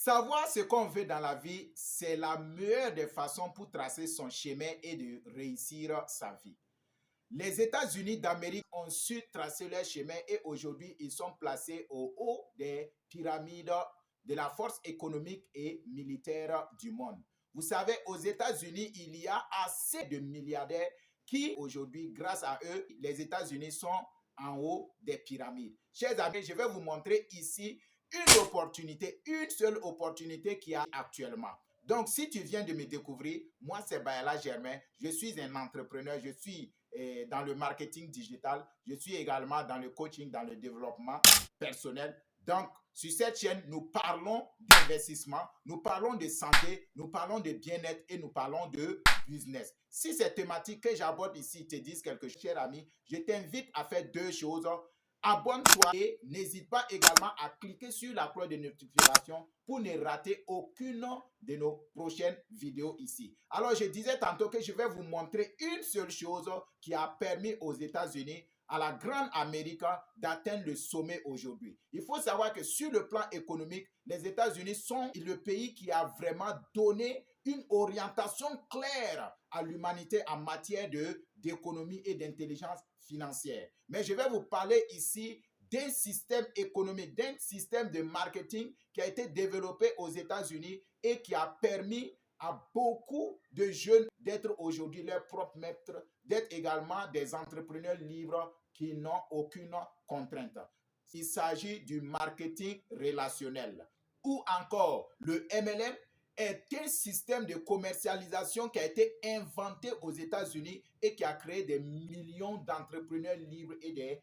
Savoir ce qu'on veut dans la vie, c'est la meilleure des façons pour tracer son chemin et de réussir sa vie. Les États-Unis d'Amérique ont su tracer leur chemin et aujourd'hui, ils sont placés au haut des pyramides de la force économique et militaire du monde. Vous savez, aux États-Unis, il y a assez de milliardaires qui, aujourd'hui, grâce à eux, les États-Unis sont en haut des pyramides. Chers amis, je vais vous montrer ici une seule opportunité qu'il y a actuellement. Donc, si tu viens de me découvrir, moi, c'est Bayala Germain. Je suis un entrepreneur. Je suis dans le marketing digital. Je suis également dans le coaching, dans le développement personnel. Donc, sur cette chaîne, nous parlons d'investissement, nous parlons de santé, nous parlons de bien-être et nous parlons de business. Si ces thématiques que j'aborde ici te disent quelque chose, cher ami, je t'invite à faire deux choses. Abonne-toi et n'hésite pas également à cliquer sur la cloche de notification pour ne rater aucune de nos prochaines vidéos ici. Alors, je disais tantôt que je vais vous montrer une seule chose qui a permis aux États-Unis, à la grande Amérique, d'atteindre le sommet aujourd'hui. Il faut savoir que sur le plan économique, les États-Unis sont le pays qui a vraiment donné une orientation claire à l'humanité en matière d'économie et d'intelligence financière. Mais je vais vous parler ici d'un système économique, d'un système de marketing qui a été développé aux États-Unis et qui a permis à beaucoup de jeunes d'être aujourd'hui leurs propres maîtres, d'être également des entrepreneurs libres qui n'ont aucune contrainte. Il s'agit du marketing relationnel ou encore le MLM est un système de commercialisation qui a été inventé aux États-Unis et qui a créé des millions d'entrepreneurs libres et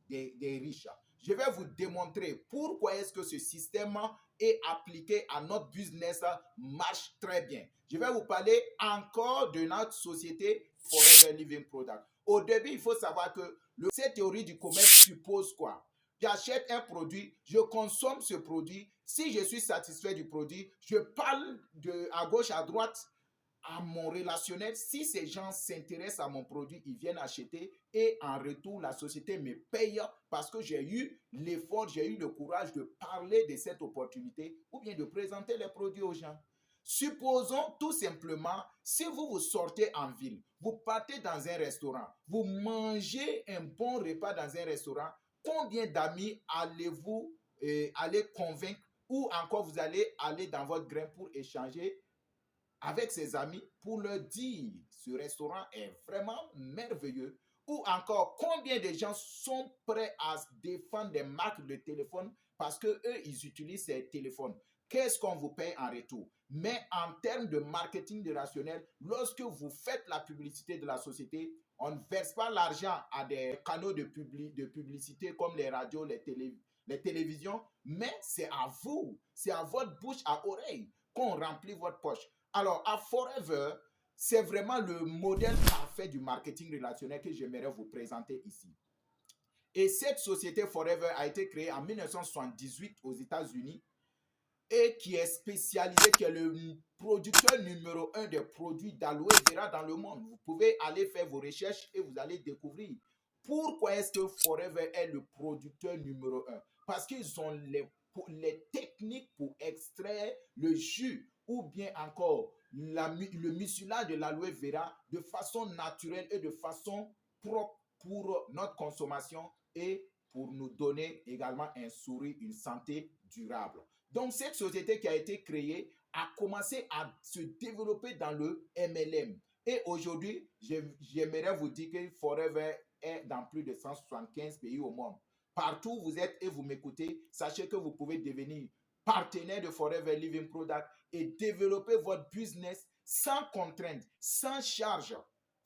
des riches. Je vais vous démontrer pourquoi est-ce que ce système est appliqué à notre business marche très bien. Je vais vous parler encore de notre société Forever Living Product. Au début, il faut savoir que cette théorie du commerce suppose quoi? J'achète un produit, je consomme ce produit. Si je suis satisfait du produit, je parle à gauche, à droite, à mon relationnel. Si ces gens s'intéressent à mon produit, ils viennent acheter et en retour, la société me paye parce que j'ai eu l'effort, j'ai eu le courage de parler de cette opportunité ou bien de présenter les produits aux gens. Supposons tout simplement, si vous sortez en ville, vous partez dans un restaurant, vous mangez un bon repas dans un restaurant, combien d'amis allez-vous aller convaincre ou encore vous allez aller dans votre grain pour échanger avec ses amis pour leur dire ce restaurant est vraiment merveilleux ou encore combien de gens sont prêts à défendre des marques de téléphone parce que eux ils utilisent ces téléphones. Qu'est-ce qu'on vous paye en retour? Mais en termes de marketing rationnel, lorsque vous faites la publicité de la société, on ne verse pas l'argent à des canaux de publicité comme les radios, les télévisions, mais c'est à vous, c'est à votre bouche à oreille qu'on remplit votre poche. Alors, à Forever, c'est vraiment le modèle parfait du marketing relationnel que j'aimerais vous présenter ici. Et cette société Forever a été créée en 1978 aux États-Unis et qui est spécialisé, qui est le producteur numéro 1 des produits d'aloe vera dans le monde. Vous pouvez aller faire vos recherches et vous allez découvrir pourquoi est-ce que Forever est le producteur numéro 1. Parce qu'ils ont les techniques pour extraire le jus ou bien encore le mucilage de l'aloe vera de façon naturelle et de façon propre pour notre consommation et pour nous donner également un sourire, une santé durable. Donc, cette société qui a été créée a commencé à se développer dans le MLM. Et aujourd'hui, j'aimerais vous dire que Forever est dans plus de 175 pays au monde. Partout où vous êtes et vous m'écoutez, sachez que vous pouvez devenir partenaire de Forever Living Product et développer votre business sans contrainte, sans charge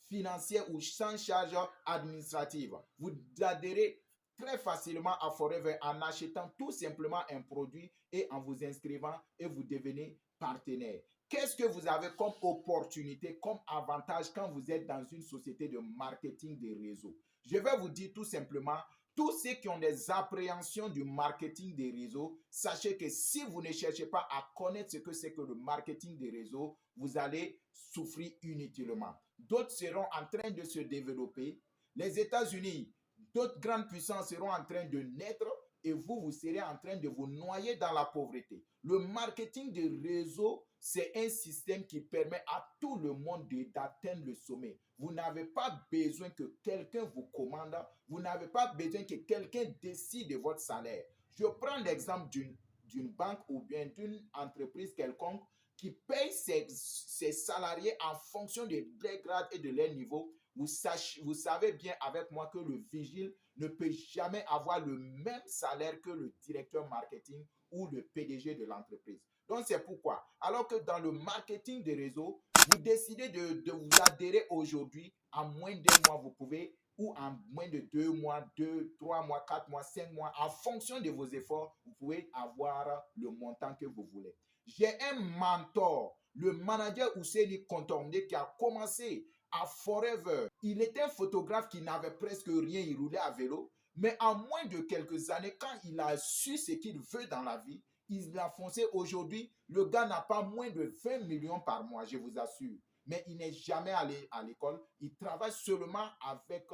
financière ou sans charge administrative. Vous adhérez très facilement à Forever en achetant tout simplement un produit et en vous inscrivant et vous devenez partenaire. Qu'est-ce que vous avez comme opportunité, comme avantage quand vous êtes dans une société de marketing des réseaux? Je vais vous dire tout simplement, tous ceux qui ont des appréhensions du marketing des réseaux, sachez que si vous ne cherchez pas à connaître ce que c'est que le marketing des réseaux, vous allez souffrir inutilement. D'autres seront en train de se développer. Les États-Unis, d'autres grandes puissances seront en train de naître et vous serez en train de vous noyer dans la pauvreté. Le marketing de réseau, c'est un système qui permet à tout le monde d'atteindre le sommet. Vous n'avez pas besoin que quelqu'un vous commande. Vous n'avez pas besoin que quelqu'un décide de votre salaire. Je prends l'exemple d'une banque ou bien d'une entreprise quelconque qui paye ses salariés en fonction de leur grade et de leur niveau. Vous savez bien avec moi que le vigile ne peut jamais avoir le même salaire que le directeur marketing ou le PDG de l'entreprise. Donc, c'est pourquoi, alors que dans le marketing des réseaux, vous décidez de vous adhérer aujourd'hui, en moins d'un mois, vous pouvez, ou en moins de 2 mois, 2, 3 mois, 4 mois, 5 mois, en fonction de vos efforts, vous pouvez avoir le montant que vous voulez. J'ai un mentor, le manager Ousseini Contorné, qui a commencé à Forever. Il était un photographe qui n'avait presque rien, il roulait à vélo. Mais en moins de quelques années, quand il a su ce qu'il veut dans la vie, il a foncé. Aujourd'hui, le gars n'a pas moins de 20 millions par mois, je vous assure. Mais il n'est jamais allé à l'école. Il travaille seulement avec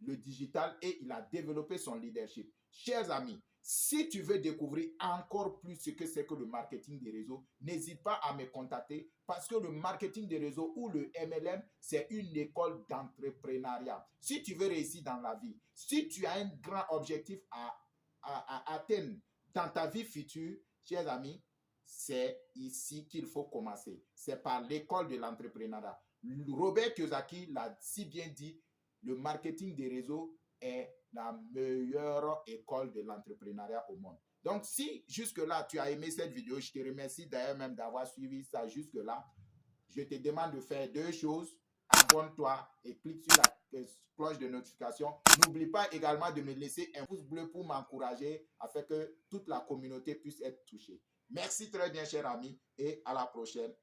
le digital et il a développé son leadership. Chers amis, si tu veux découvrir encore plus ce que c'est que le marketing des réseaux, n'hésite pas à me contacter parce que le marketing des réseaux ou le MLM, c'est une école d'entrepreneuriat. Si tu veux réussir dans la vie, si tu as un grand objectif à atteindre dans ta vie future, chers amis, c'est ici qu'il faut commencer. C'est par l'école de l'entrepreneuriat. Robert Kiyosaki l'a si bien dit, le marketing des réseaux est la meilleure école de l'entrepreneuriat au monde. Donc, si jusque-là, tu as aimé cette vidéo, je te remercie d'ailleurs même d'avoir suivi ça jusque-là. Je te demande de faire 2 choses. Abonne-toi et clique sur la cloche de notification. N'oublie pas également de me laisser un pouce bleu pour m'encourager afin que toute la communauté puisse être touchée. Merci très bien, chers amis, et à la prochaine.